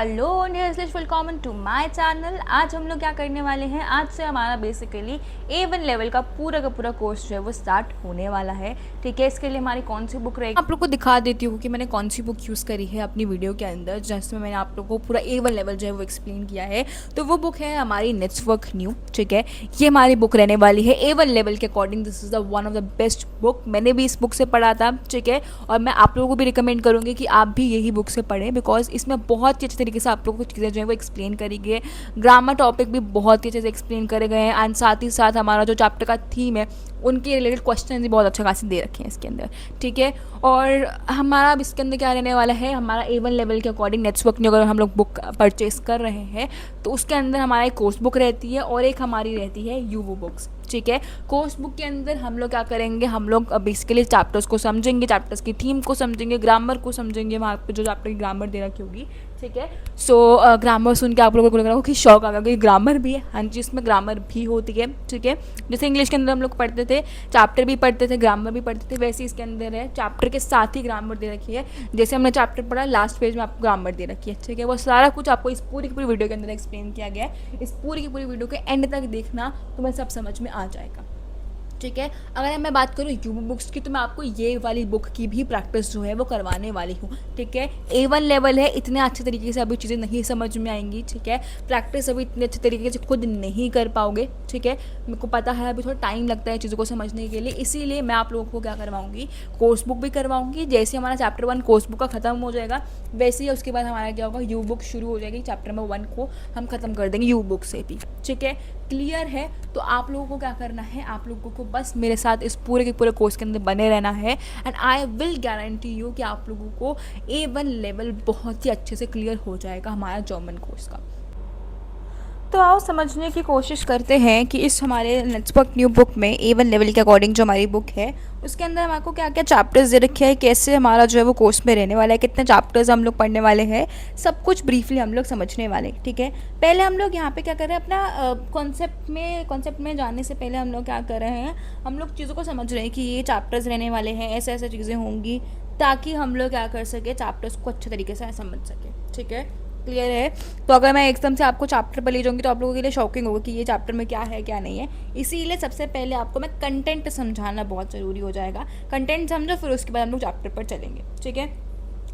Hello welcome to my channel. आज हम लोग क्या करने वाले हैं, आज से हमारा बेसिकली A1 लेवल का पूरा कोर्स जो है वो स्टार्ट होने वाला है। ठीक है, इसके लिए हमारी कौन सी बुक रहेगी आप लोग को दिखा देती हूँ कि मैंने कौन सी बुक यूज़ करी है अपनी वीडियो के अंदर, जिसमें मैंने आप लोग को पूरा A1 लेवल जो है वो एक्सप्लेन किया है। तो वो बुक है हमारी नेटवर्क न्यू। ठीक है, ये हमारी बुक रहने वाली है A1 लेवल के according. This is the one of the best book. मैंने भी इस बुक से पढ़ा था। ठीक है, और मैं आप लोगों को भी रिकमेंड करूँगी कि आप भी यही बुक से पढ़ें, बिकॉज इसमें बहुत ही अच्छे तरीके से आप लोगों को चीज़ें जो है वो एक्सप्लेन करी गई है। ग्रामर टॉपिक भी बहुत ही अच्छे से एक्सप्लेन करे गए हैं, एंड साथ ही साथ हमारा जो चैप्टर का थीम है उनके रिलेटेड क्वेश्चन भी बहुत अच्छा खासी दे रखे हैं इसके अंदर। ठीक है, और हमारा अब इसके अंदर क्या रहने वाला है, हमारा A1 लेवल के अकॉर्डिंग नेटवर्क में अगर हम लोग बुक परचेज कर रहे हैं तो उसके अंदर हमारा एक कोर्स बुक रहती है और एक हमारी रहती है यूवो बुक्स। ठीक है, कोर्स बुक के अंदर हम लोग क्या करेंगे, हम लोग बेसिकली चैप्टर्स को समझेंगे, चैप्टर्स की थीम को समझेंगे, ग्रामर को समझेंगे, वहाँ पे जो चैप्टर की ग्रामर दे रखी होगी। ठीक है, सो ग्रामर सुन के आप लोगों को लग रहा हो कि शौक आ गया कि ग्रामर भी है। हाँ जी, इसमें ग्रामर भी होती है। ठीक है, जैसे इंग्लिश के अंदर हम लोग पढ़ते थे, चैप्टर भी पढ़ते थे, ग्रामर भी पढ़ते थे, वैसे इसके अंदर है चैप्टर के साथ ही ग्रामर दे रखी है। जैसे हमने चैप्टर पढ़ा, लास्ट पेज में आपको ग्रामर दे रखी है। ठीक है, वो सारा कुछ आपको इस पूरी की पूरी वीडियो के अंदर एक्सप्लेन किया गया है। इस पूरी की पूरी वीडियो के एंड तक देखना, तुम्हें सब समझ में आ जाएगा। ठीक है, अगर मैं बात करूँ यूबो बुक्स की, तो मैं आपको ये वाली बुक की भी प्रैक्टिस जो है वो करवाने वाली हूँ। ठीक है, A1 लेवल है, इतने अच्छे तरीके से अभी चीज़ें नहीं समझ में आएंगी। ठीक है, प्रैक्टिस अभी इतने अच्छे तरीके से खुद नहीं कर पाओगे। ठीक है, मेरे को पता है अभी थोड़ा टाइम लगता है चीज़ों को समझने के लिए, इसीलिए मैं आप लोगों को क्या करवाऊँगी, कोर्स बुक भी करवाऊँगी। जैसे हमारा चैप्टर 1 कोर्स बुक का ख़त्म हो जाएगा, वैसे ही उसके बाद हमारा क्या होगा, यू बुक शुरू हो जाएगी। चैप्टर नंबर 1 को हम ख़त्म कर देंगे यू बुक से भी। ठीक है, क्लियर है। तो आप लोगों को क्या करना है, आप लोगों को बस मेरे साथ इस पूरे के पूरे कोर्स के अंदर बने रहना है, and I will guarantee you कि आप लोगों को A1 लेवल बहुत ही अच्छे से क्लियर हो जाएगा हमारा जर्मन कोर्स का। तो आओ समझने की कोशिश करते हैं कि इस हमारे नेटवर्क न्यू बुक में A1 लेवल के अकॉर्डिंग जो हमारी बुक है उसके अंदर हमारे क्या क्या चैप्टर्स दे रखे हैं, कैसे हमारा जो है वो कोर्स में रहने वाला है, कितने चैप्टर्स हम लोग पढ़ने वाले हैं, सब कुछ ब्रीफली हम लोग समझने वाले हैं। ठीक है, पहले हम लोग यहाँ पे क्या कर रहे हैं, अपना कॉन्सेप्ट में जाने से पहले हम लोग क्या कर रहे हैं, हम लोग चीज़ों को समझ रहे हैं कि ये चैप्टर्स रहने वाले हैं, ऐसे ऐसे चीज़ें होंगी, ताकि हम लोग क्या कर सके, चैप्टर्स को अच्छे तरीके से समझ सके। ठीक है, क्लियर है। तो अगर मैं एकदम से आपको चैप्टर पर ले जाऊँगी तो आप लोगों के लिए शॉकिंग होगा कि ये चैप्टर में क्या है क्या नहीं है। इसीलिए सबसे पहले आपको मैं कंटेंट समझाना बहुत ज़रूरी हो जाएगा। कंटेंट समझो, फिर उसके बाद हम लोग चैप्टर पर चलेंगे। ठीक है,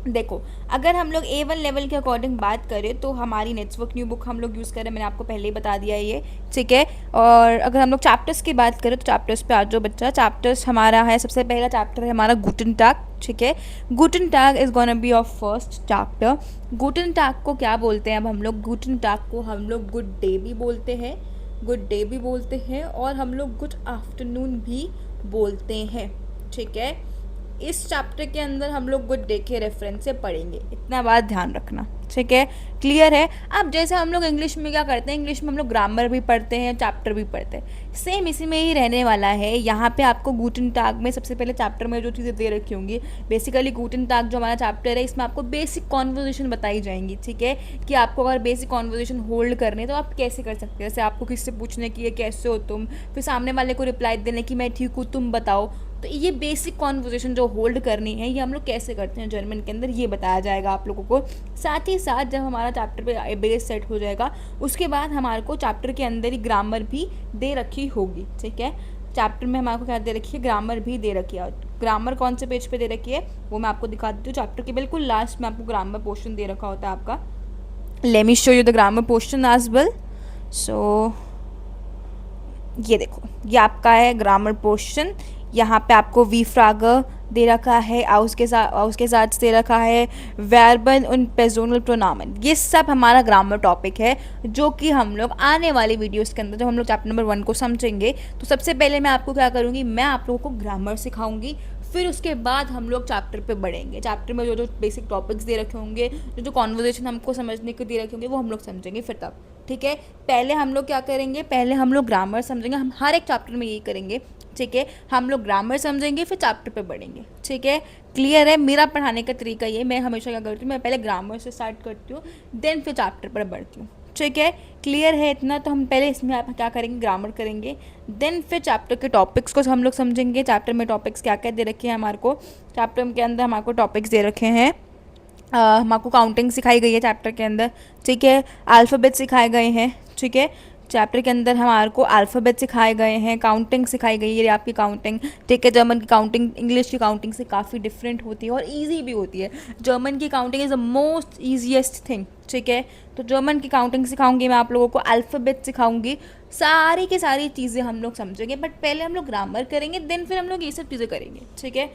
देखो, अगर हम लोग A1 लेवल के अकॉर्डिंग बात करें तो हमारी नेटवर्क न्यू बुक हम लोग यूज़ करें, मैंने आपको पहले ही बता दिया है ये। ठीक है, और अगर हम लोग चैप्टर्स की बात करें तो चैप्टर्स पे आ जाओ बच्चा। चैप्टर्स हमारा है, सबसे पहला चैप्टर है हमारा गुटन टैग। ठीक है, गुटन टैग is gonna be your first chapter. गुटन टैग को क्या बोलते हैं, अब हम लोग गुटन टैग को हम लोग गुड डे भी बोलते हैं, गुड डे भी बोलते हैं, और हम लोग गुड आफ्टरनून भी बोलते हैं। ठीक है, इस चैप्टर के अंदर हम लोग गुड डे के रेफरेंस से पढ़ेंगे, इतना बात ध्यान रखना। ठीक है, क्लियर है। अब जैसे हम लोग इंग्लिश में क्या करते हैं, इंग्लिश में हम लोग ग्रामर भी पढ़ते हैं, चैप्टर भी पढ़ते हैं, सेम इसी में ही रहने वाला है। यहाँ पे आपको गुटन टैग में सबसे पहले चैप्टर में जो चीज़ें दे रखी होंगी, बेसिकली गुटन टैग जो हमारा चैप्टर है, इसमें आपको बेसिक कॉन्वर्जेशन बताई जाएंगी। ठीक है, कि आपको अगर बेसिक कॉन्वर्जेशन होल्ड करने तो आप कैसे कर सकते हैं, जैसे आपको किसी से पूछने की है कैसे हो तुम, फिर सामने वाले को रिप्लाई देने की मैं ठीक हूँ तुम बताओ। तो ये बेसिक कॉन्वर्जेशन जो होल्ड करनी है, ये हम लोग कैसे करते हैं जर्मन के अंदर, ये बताया जाएगा आप लोगों को। साथ ही साथ जब हमारा चैप्टर पे बेस सेट हो जाएगा, उसके बाद हमारे को चैप्टर के अंदर ही ग्रामर भी दे रखी होगी। ठीक है, चैप्टर में हमारे को क्या दे रखी है, ग्रामर भी दे रखी है। ग्रामर कौन से पेज पे दे रखी है वो मैं आपको दिखा देती हूँ। चैप्टर के बिल्कुल लास्ट में आपको ग्रामर पोर्शन दे रखा होता है आपका। Let me show you the grammar portion as well. So ये देखो, ये आपका है ग्रामर पोर्शन। यहाँ पे आपको वी फ्रागर दे रखा है, आउस के साथ दे रखा है वर्बल und पर्सोनल प्रोनाउन। ये सब हमारा ग्रामर टॉपिक है, जो कि हम लोग आने वाले वीडियोस के अंदर जब हम लोग चैप्टर नंबर 1 को समझेंगे, तो सबसे पहले मैं आपको क्या करूँगी, मैं आप लोगों को ग्रामर सिखाऊंगी, फिर उसके बाद हम लोग चैप्टर पे बढ़ेंगे। चैप्टर में जो जो बेसिक टॉपिक्स दे रखे होंगे, जो जो कॉन्वर्जेशन हमको समझने के दे रखे होंगे, वो हम लोग समझेंगे फिर तब। ठीक है, पहले हम लोग क्या करेंगे, पहले हम लोग ग्रामर समझेंगे, हम हर एक चैप्टर में यही करेंगे। ठीक है, हम लोग ग्रामर समझेंगे फिर चैप्टर पे बढ़ेंगे। ठीक है, क्लियर है। मेरा पढ़ाने का तरीका ये, मैं हमेशा क्या करती हूँ, मैं पहले ग्रामर से स्टार्ट करती हूँ, देन फिर चैप्टर पर बढ़ती हूँ। ठीक है, क्लियर है इतना। तो हम पहले इसमें आप क्या करेंगे, ग्रामर करेंगे, देन फिर चैप्टर के टॉपिक्स को हम लोग समझेंगे। चैप्टर में टॉपिक्स क्या क्या दे रखे हैं हमारे को, चैप्टर के अंदर हमारे को टॉपिक्स दे रखे हैं हम आपको काउंटिंग सिखाई गई है चैप्टर के अंदर, ठीक है। अल्फ़ाबेट सिखाए गए हैं, ठीक है। चैप्टर के अंदर हमारे को अल्फ़ाबेट सिखाए गए हैं, काउंटिंग सिखाई गई है, ये आपकी काउंटिंग, ठीक है। जर्मन की काउंटिंग इंग्लिश की काउंटिंग से काफ़ी डिफरेंट होती है और ईजी भी होती है। जर्मन की counting is the most easiest thing, ठीक है। तो जर्मन की काउंटिंग सिखाऊंगी मैं आप लोगों को, अल्फ़ाबेट सिखाऊंगी, सारी की सारी चीज़ें हम लोग समझेंगे। बट पहले हम लोग ग्रामर करेंगे, देन फिर हम लोग ये सब चीज़ें करेंगे, ठीक है।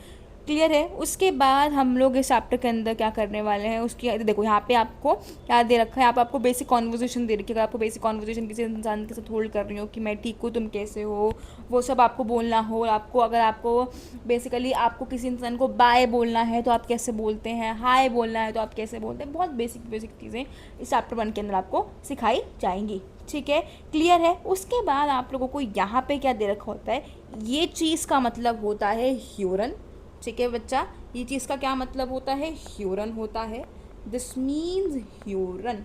क्लियर है। उसके बाद हम लोग इस चैप्टर के अंदर क्या करने वाले हैं, उसकी देखो यहाँ पे आपको क्या दे रखा है, यहाँ पे आपको बेसिक कॉन्वर्जेशन दे रखी है। अगर आपको बेसिक कॉन्वर्जेशन किसी इंसान के साथ होल्ड कर रही हो कि मैं ठीक हूँ, तुम कैसे हो, वो सब आपको बोलना हो। आपको अगर आपको बेसिकली आपको किसी इंसान को बाय बोलना है तो आप कैसे बोलते हैं, हाय बोलना है तो आप कैसे बोलते हैं, बहुत बेसिक बेसिक चीज़ें इस चैप्टर 1 के अंदर आपको सिखाई जाएंगी, ठीक है। क्लियर है। उसके बाद आप लोगों को यहाँ पे क्या दे रखा होता है, ये चीज़ का मतलब होता है ह्यूरन, ठीक है बच्चा। ये चीज़ का क्या मतलब होता है, ह्यूरन होता है। दिस मीन्स ह्यूरन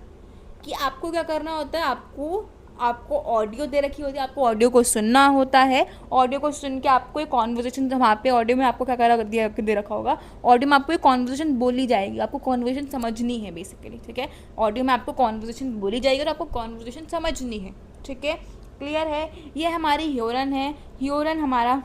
कि आपको क्या करना होता है, आपको आपको ऑडियो दे रखी होती है, आपको ऑडियो को सुनना होता है। ऑडियो को सुन के आपको एक कॉन्वर्जेशन, जब वहाँ पे ऑडियो में आपको क्या करा दे रखा होगा, ऑडियो में आपको एक कॉन्वर्जेशन बोली जाएगी, आपको कॉन्वर्जेशन समझनी है बेसिकली, ठीक है। ऑडियो में आपको कॉन्वर्जेशन बोली जाएगी और आपको कॉन्वर्जेशन समझनी है, ठीक है। क्लियर है। ये हमारी ह्यूरन है। ह्यूरन हमारा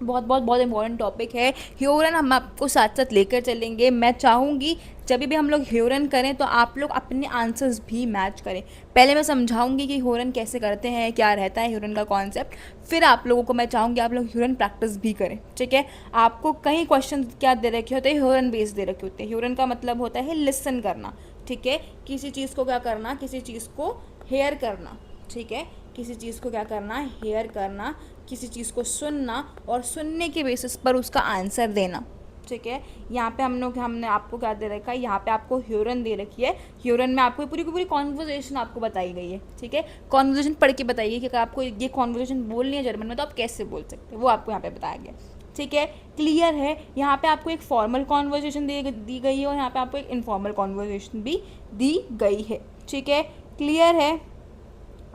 बहुत बहुत बहुत इंपॉर्टेंट टॉपिक है। ह्यूरन हम आपको साथ साथ लेकर चलेंगे। मैं चाहूँगी जब भी हम लोग ह्यूरन करें तो आप लोग अपने आंसर्स भी मैच करें। पहले मैं समझाऊंगी कि ह्यूरन कैसे करते हैं, क्या रहता है ह्यूरन का कॉन्सेप्ट, फिर आप लोगों को मैं चाहूँगी आप लोग ह्यूरन प्रैक्टिस भी करें, ठीक है। आपको कई क्वेश्चन क्या दे रखे होते हैं, ह्यूरन बेस्ड दे रखे होते हैं। ह्यूरन का मतलब होता है लिसन करना, ठीक है। किसी चीज़ को क्या करना, किसी चीज़ को हेयर करना, ठीक है। किसी चीज़ को क्या करना, हेयर करना, किसी चीज़ को सुनना और सुनने के बेसिस पर उसका आंसर देना, ठीक है। यहाँ पे हमने आपको क्या दे रखा है, यहाँ पे आपको ह्यूरन दे रखी है। ह्यूरन में आपको पूरी की पूरी कॉन्वर्जेशन आपको बताई गई है, ठीक है। कॉन्वर्जेशन पढ़ के बताइए कि अगर आपको ये कॉन्वर्जेशन बोलनी है जर्मन में तो आप कैसे बोल सकते हैं, वो आपको यहाँ पे बताया गया, ठीक है। क्लियर है। यहाँ पे आपको एक फॉर्मल कॉन्वर्जेशन दी गई है और यहाँ पे आपको एक इनफॉर्मल कॉन्वर्जेशन भी दी गई है, ठीक है। क्लियर है।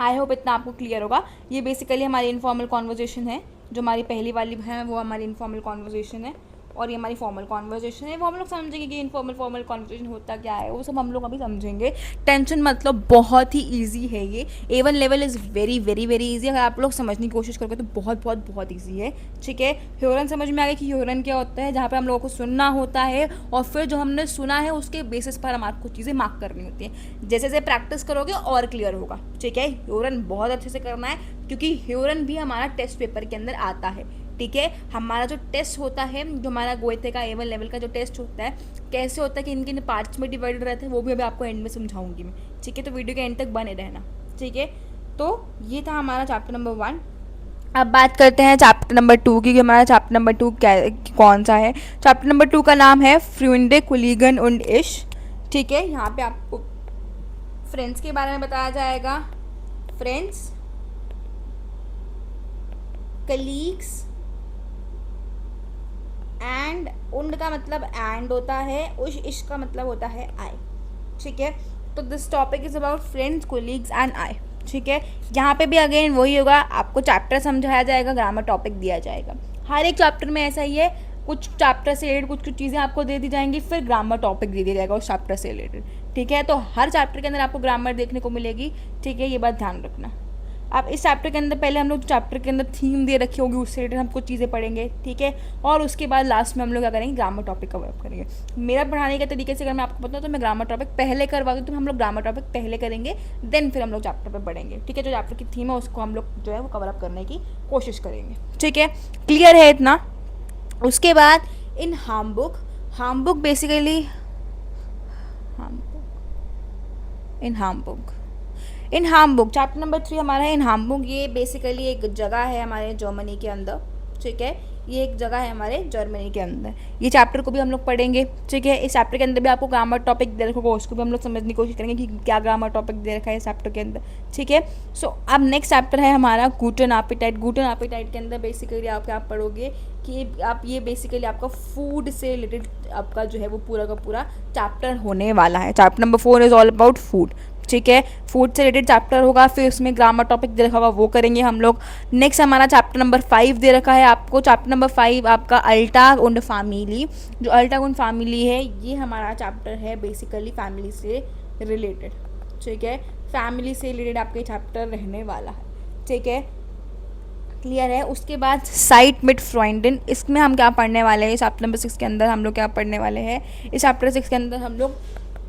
आई होप इतना आपको क्लियर होगा। ये बेसिकली हमारी इनफॉर्मल कॉन्वर्जेशन है, जो हमारी पहली वाली है वो हमारी इनफॉर्मल कॉन्वर्जेशन है और ये हमारी फॉर्मल कॉन्वर्जेशन है। वो हम लोग समझेंगे कि इनफॉर्मल फॉर्मल कॉन्वर्जेशन होता क्या है, वो सब हम लोग अभी समझेंगे। टेंशन मतलब बहुत ही ईजी है ये। A1 level is very very very easy. अगर आप लोग समझने की कोशिश करोगे तो बहुत बहुत बहुत ईजी है, ठीक है। ह्यूरन समझ में आ गया कि ह्यूरन क्या होता है, जहाँ पे हम लोगों को सुनना होता है और फिर जो हमने सुना है उसके बेसिस पर हमारे को चीज़ें मार्क करनी होती है। जैसे जैसे प्रैक्टिस करोगे और क्लियर होगा, ठीक है। ह्यूरन बहुत अच्छे से करना है क्योंकि ह्यूरन भी हमारा टेस्ट पेपर के अंदर आता है, ठीक है। हमारा जो टेस्ट होता है, जो हमारा गोएथे का A1 लेवल का जो टेस्ट होता है, कैसे होता है कि इनके पार्ट्स में डिवाइडेड रहते हैं, वो भी अभी आपको एंड में समझाऊंगी मैं, ठीक है। तो वीडियो के एंड तक बने रहना, ठीक है। तो ये था हमारा चैप्टर नंबर 1। अब बात करते हैं चैप्टर नंबर 2 की, कि हमारा चैप्टर नंबर 2 क्या कौन सा है। चैप्टर नंबर 2 का नाम है फ्रेंडे कोलिगन und ich, ठीक है। यहाँ पे आपको फ्रेंड्स के बारे में बताया जाएगा। फ्रेंड्स, कलीग्स, एंड उंड का मतलब एंड होता है, उश इश का मतलब होता है आई, ठीक है। तो this topic is about friends, colleagues and I, ठीक है। यहाँ पे भी अगेन वही होगा, आपको चैप्टर समझाया जाएगा, ग्रामर टॉपिक दिया जाएगा। हर एक चैप्टर में ऐसा ही है, कुछ चैप्टर से रिलेटेड कुछ चीज़ें आपको दे दी जाएंगी, फिर ग्रामर टॉपिक दे दिया जाएगा उस चैप्टर से रिलेटेड, ठीक है। तो हर चैप्टर के अंदर आपको ग्रामर देखने को मिलेगी, ठीक है। ये बात ध्यान रखना। अब इस चैप्टर के अंदर पहले हम लोग चैप्टर के अंदर थीम दे रखी होगी, उससे रिलेटेड हम कुछ चीज़ें पढ़ेंगे, ठीक है। और उसके बाद लास्ट में हम लोग क्या करेंगे, ग्रामर टॉपिक कवर अप करेंगे। मेरा पढ़ाने के तरीके से अगर मैं आपको बताऊँ तो मैं ग्रामर टॉपिक पहले करवाती हूँ, तो हम लोग ग्रामर टॉपिक पहले करेंगे, देन फिर हम लोग चैप्टर पर बढ़ेंगे, ठीक है। जो चैप्टर की थीम है उसको हम लोग जो है वो कवर अप करने की कोशिश करेंगे, ठीक है। क्लियर है इतना। उसके बाद इन हार्मबुक, हार्मबुक बेसिकली इन हार्मबुक चैप्टर नंबर 3 हमारा है इन हार्मबुक। ये बेसिकली एक जगह है हमारे जर्मनी के अंदर, ठीक है। ये एक जगह है हमारे जर्मनी के अंदर। ये चैप्टर को भी हम लोग पढ़ेंगे, ठीक है। इस चैप्टर के अंदर भी आपको ग्रामर टॉपिक दे रखा होगा, उसको भी हम लोग समझने की कोशिश करेंगे कि क्या ग्रामर टॉपिक दे रखा है इस चैप्टर के अंदर, ठीक है। सो अब नेक्स्ट चैप्टर है हमारा गुटन एपेटाइट। गुटन एपेटाइट के अंदर बेसिकली आप क्या पढ़ोगे कि आप ये बेसिकली आपका फूड से रिलेटेड आपका जो है वो पूरा का पूरा चैप्टर होने वाला है। Chapter number 4 is all about food, ठीक है। फूड से रिलेटेड चैप्टर होगा, फिर उसमें ग्रामर टॉपिक दे रखा होगा, वो करेंगे हम लोग। नेक्स्ट हमारा चैप्टर नंबर 5 दे रखा है आपको। चैप्टर नंबर 5 आपका अल्टाग उंड फैमिली। जो अल्टाग उंड फैमिली है ये हमारा चैप्टर है बेसिकली फैमिली से रिलेटेड, ठीक है। फैमिली से रिलेटेड आपके चैप्टर रहने वाला है, ठीक है, क्लियर है। उसके बाद साइट मिड फ्रॉइंडन, इसमें हम क्या पढ़ने वाले हैं, चैप्टर नंबर 6 के अंदर हम लोग क्या पढ़ने वाले हैं। इस चैप्टर 6 के अंदर हम लोग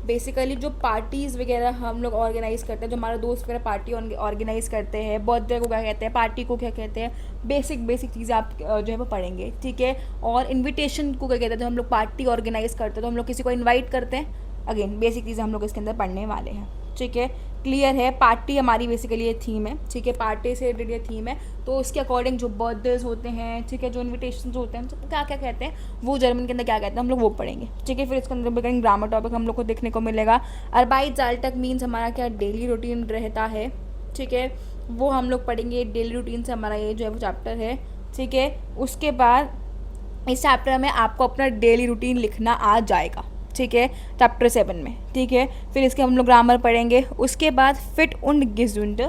बेसिकली जो पार्टीज़ वगैरह हम लोग ऑर्गेनाइज़ करते हैं, जो हमारे दोस्त वगैरह पार्टी ऑर्गेनाइज़ करते हैं, बर्थडे को क्या कहते हैं, पार्टी को क्या कहते हैं, बेसिक चीज़ें आप जो है वो पढ़ेंगे, ठीक है। और इनविटेशन को क्या कहते हैं, जब हम लोग पार्टी ऑर्गेनाइज़ करते हैं तो हम लोग किसी को इन्वाइट करते हैं, अगेन बेसिक चीज़ें हम लोग इसके अंदर पढ़ने वाले हैं, ठीक है, क्लियर है। पार्टी हमारी बेसिकली ये थीम है, ठीक है, पार्टी से रिलेटेड ये थीम है, तो उसके अकॉर्डिंग जो बर्थडेज होते हैं, ठीक है, जो इन्विटेशन होते हैं, तो क्या क्या कहते हैं वो जर्मन के अंदर क्या कहते हैं हम लोग वो पढ़ेंगे, ठीक है। फिर इसके अंदर करेंगे ग्रामर टॉपिक हम लोग को देखने को मिलेगा। अरबाइट मीन्स हमारा क्या डेली रूटीन रहता है, ठीक है, वो हम लोग पढ़ेंगे। डेली रूटीन से हमारा ये जो है वो चैप्टर है, ठीक है। उसके बाद इस चैप्टर में आपको अपना डेली रूटीन लिखना आ जाएगा, ठीक है, चैप्टर 7 में, ठीक है। फिर इसके हम लोग ग्रामर पढ़ेंगे। उसके बाद फिट उंड गेजुंड।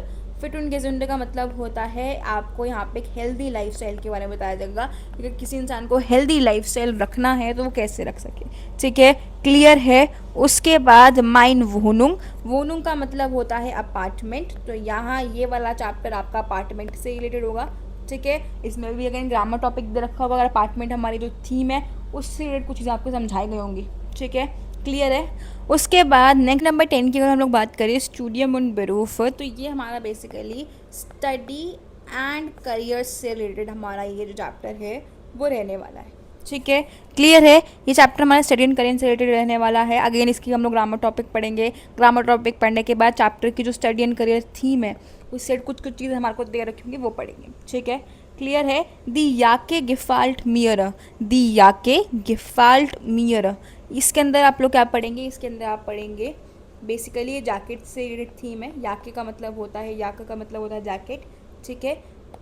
फिट उंड गेजुंड का मतलब होता है आपको यहाँ पे एक हेल्दी लाइफस्टाइल के बारे में बताया जाएगा, क्योंकि किसी इंसान को हेल्दी लाइफस्टाइल रखना है तो वो कैसे रख सके, ठीक है, क्लियर है। उसके बाद माइन वोनुंग। वोनुंग का मतलब होता है अपार्टमेंट, तो यहाँ ये वाला चैप्टर आपका अपार्टमेंट से रिलेटेड होगा, ठीक है। इसमें भी अगेन ग्रामर टॉपिक दे रखा होगा, अगर अपार्टमेंट हमारी जो थीम है उससे रिलेटेड कुछ चीज़ें आपको समझाई गई होंगी, ठीक है, क्लियर है। उसके बाद नेक्स्ट नंबर 10 की अगर हम लोग बात करें स्टूडियम उन बेरूफ, तो ये हमारा बेसिकली स्टडी एंड करियर से रिलेटेड हमारा ये जो चैप्टर है वो रहने वाला है, ठीक है, क्लियर है। ये चैप्टर हमारा स्टडी एंड करियर से रिलेटेड रहने वाला है। अगेन इसकी हम लोग ग्रामर टॉपिक पढ़ेंगे। ग्रामर टॉपिक पढ़ने के बाद चैप्टर की जो स्टडी एंड करियर थीम है उससे कुछ चीज़ें हमारे को दे रखी होंगी वो पढ़ेंगे, ठीक है, क्लियर है। दी याके गिफाल्ट मियर। दी याके गिफाल्ट मियर, इसके अंदर आप लोग क्या पढ़ेंगे, इसके अंदर आप पढ़ेंगे बेसिकली ये जैकेट से रिलेटेड थीम है। याके का मतलब होता है, याका का मतलब होता है जैकेट, ठीक है,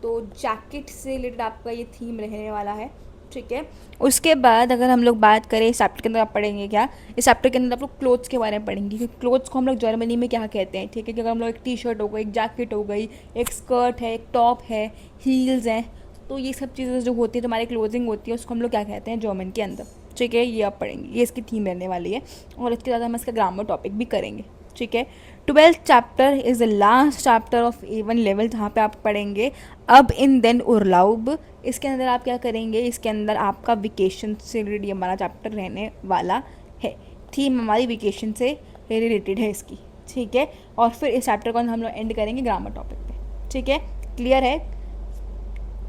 तो जैकेट से रिलेटेड आपका ये थीम रहने वाला है, ठीक है। उसके बाद अगर हम लोग बात करें इस चैप्टर के अंदर आप पढ़ेंगे क्या, इस चैप्टर के अंदर आप लोग क्लोथ्स के बारे में पढ़ेंगे, क्योंकि क्लोथ्स को हम लोग जर्मनी में क्या कहते हैं, ठीक है, कि अगर हम लोग एक टी शर्ट हो गई, एक जैकेट हो गई, एक स्कर्ट है, एक टॉप है, हील्स हैं, तो ये सब चीज़ें जो होती है तुम्हारी क्लोथिंग होती है उसको हम लोग क्या कहते हैं जर्मन के अंदर, ठीक है, ये आप पढ़ेंगे, ये इसकी थीम रहने वाली है। और इसके साथ हम इसका ग्रामर टॉपिक भी करेंगे, ठीक है। 12th chapter is the last chapter of A1 level, जहाँ पे आप पढ़ेंगे अब इन देन उर्लाउब। इसके अंदर आप क्या करेंगे, इसके अंदर आपका वेकेशन से रिलेटेड हमारा चैप्टर रहने वाला है। थीम हमारी वेकेशन से रिलेटेड है इसकी, ठीक है। और फिर इस चैप्टर को हम लोग एंड करेंगे ग्रामर टॉपिक पे, ठीक है, क्लियर है।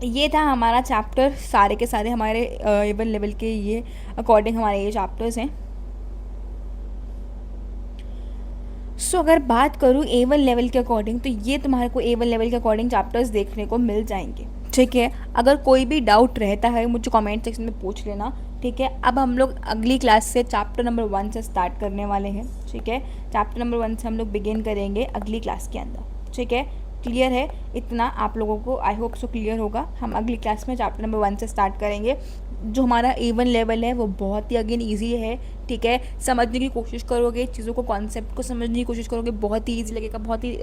ये था हमारा चैप्टर, सारे के सारे हमारे A1 लेवल के ये अकॉर्डिंग हमारे ये चैप्टर्स हैं। सो अगर बात करूँ A1 लेवल के अकॉर्डिंग, तो ये तुम्हारे को A1 लेवल के अकॉर्डिंग चैप्टर्स देखने को मिल जाएंगे, ठीक है। अगर कोई भी डाउट रहता है मुझे कमेंट सेक्शन में पूछ लेना, ठीक है। अब हम लोग अगली क्लास से चैप्टर नंबर 1 से स्टार्ट करने वाले हैं, ठीक है। चैप्टर नंबर 1 से हम लोग बिगिन करेंगे अगली क्लास के अंदर, ठीक है, क्लियर है। इतना आप लोगों को आई होप सो क्लियर होगा। हम अगली क्लास में चैप्टर नंबर 1 से स्टार्ट करेंगे। जो हमारा A1 लेवल है वो बहुत ही अगेन ईजी है, ठीक है। समझने की कोशिश करोगे, चीज़ों को कॉन्सेप्ट को समझने की कोशिश करोगे, बहुत ही ईजी लगेगा, बहुत ही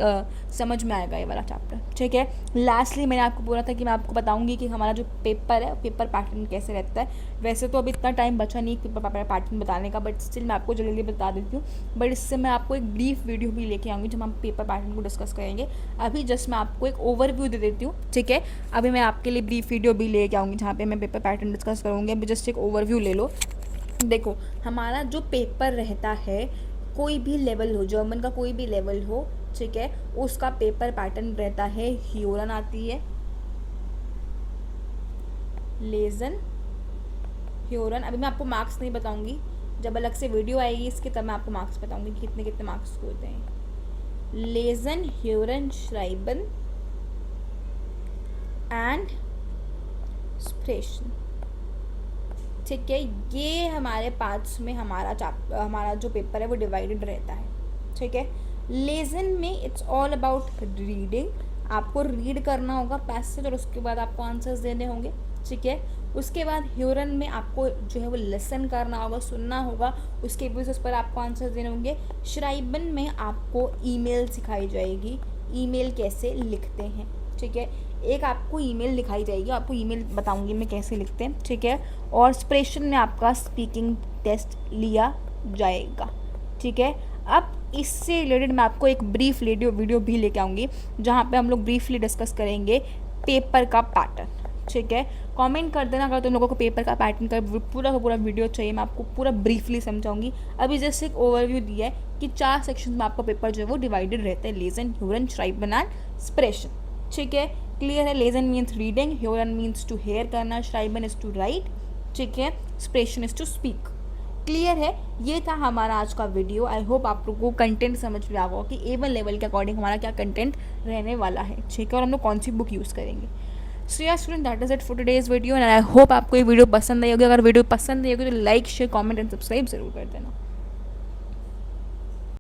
समझ में आएगा ये वाला चैप्टर, ठीक है। लास्टली मैंने आपको बोला था कि मैं आपको बताऊंगी कि हमारा जो पेपर है पेपर पैटर्न कैसे रहता है। वैसे तो अभी इतना टाइम बचा नहीं पेपर पैटर्न बताने का, बट स्टिल मैं आपको जल्दी बता देती हूँ। बट इससे मैं आपको एक ब्रीफ वीडियो भी लेके आऊँगी जब हम पेपर पैटर्न को डिस्कस करेंगे। अभी जस्ट मैं आपको एक ओवरव्यू दे देती हूँ, ठीक है। अभी मैं आपके लिए ब्रीफ वीडियो भी लेके आऊँगी जहाँ पे मैं पेपर पैटर्न डिस्कस करूँगी। अभी जस्ट एक ओवरव्यू ले लो। देखो हमारा जो पेपर रहता है, कोई भी लेवल हो, जर्मन का कोई भी लेवल हो, ठीक है, उसका पेपर पैटर्न रहता है। ह्योरन आती है, लेजन, ह्योरन। अभी मैं आपको मार्क्स नहीं बताऊंगी, जब अलग से वीडियो आएगी इसके तब मैं आपको मार्क्स बताऊंगी कि कितने कितने मार्क्स होते हैं। लेजन, ह्योरन, श्राइबन एंड स्प्रेशन, ठीक है। ये हमारे पार्ट्स में हमारा जो पेपर है वो डिवाइडेड रहता है, ठीक है। लेसन में इट्स ऑल अबाउट रीडिंग, आपको रीड करना होगा पैसेज और उसके बाद आपको आंसर्स देने होंगे, ठीक है। उसके बाद ह्यूरन में आपको जो है वो लेसन करना होगा, सुनना होगा, उसके बेसिस पर आपको आंसर देने होंगे। श्राइबन में आपको ईमेल सिखाई जाएगी, ईमेल कैसे लिखते हैं, ठीक है। एक आपको ईमेल लिखाई जाएगी, आपको ईमेल बताऊंगी मैं कैसे लिखते हैं, ठीक है। और एक्सप्रेशन में आपका स्पीकिंग टेस्ट लिया जाएगा, ठीक है। अब इससे रिलेटेड मैं आपको एक ब्रीफ वीडियो भी लेके आऊँगी, जहाँ पे हम लोग ब्रीफली डिस्कस करेंगे पेपर का पैटर्न, ठीक है। कमेंट कर देना अगर तुम लोगों को पेपर का पैटर्न का पूरा वीडियो चाहिए, मैं आपको पूरा ब्रीफली समझाऊंगी। अभी जैसे एक ओवरव्यू दिया है कि 4 सेक्शन में आपका पेपर जो है वो डिवाइडेड रहता है, लेसन, ह्यूरन, श्राइबन एंड एक्सप्रेशन, ठीक है। क्लियर है? लेसन मीन्स रीडिंग, ह्यूरन मीन्स टू हेयर करना, श्राइबन इज टू राइट, ठीक है, expression is to speak. Clear है? ये था हमारा आज का वीडियो। आई होप आप लोगों को कंटेंट समझ में आ होगा कि A1 लेवल के अकॉर्डिंग हमारा क्या कंटेंट रहने वाला है, ठीक है, और हम लोग कौन सी बुक यूज़ करेंगे। सो या student, that is it for today's video and I hope आपको ये वीडियो पसंद आई होगी। अगर वीडियो पसंद आई होगी तो like, share, comment and subscribe जरूर कर देना।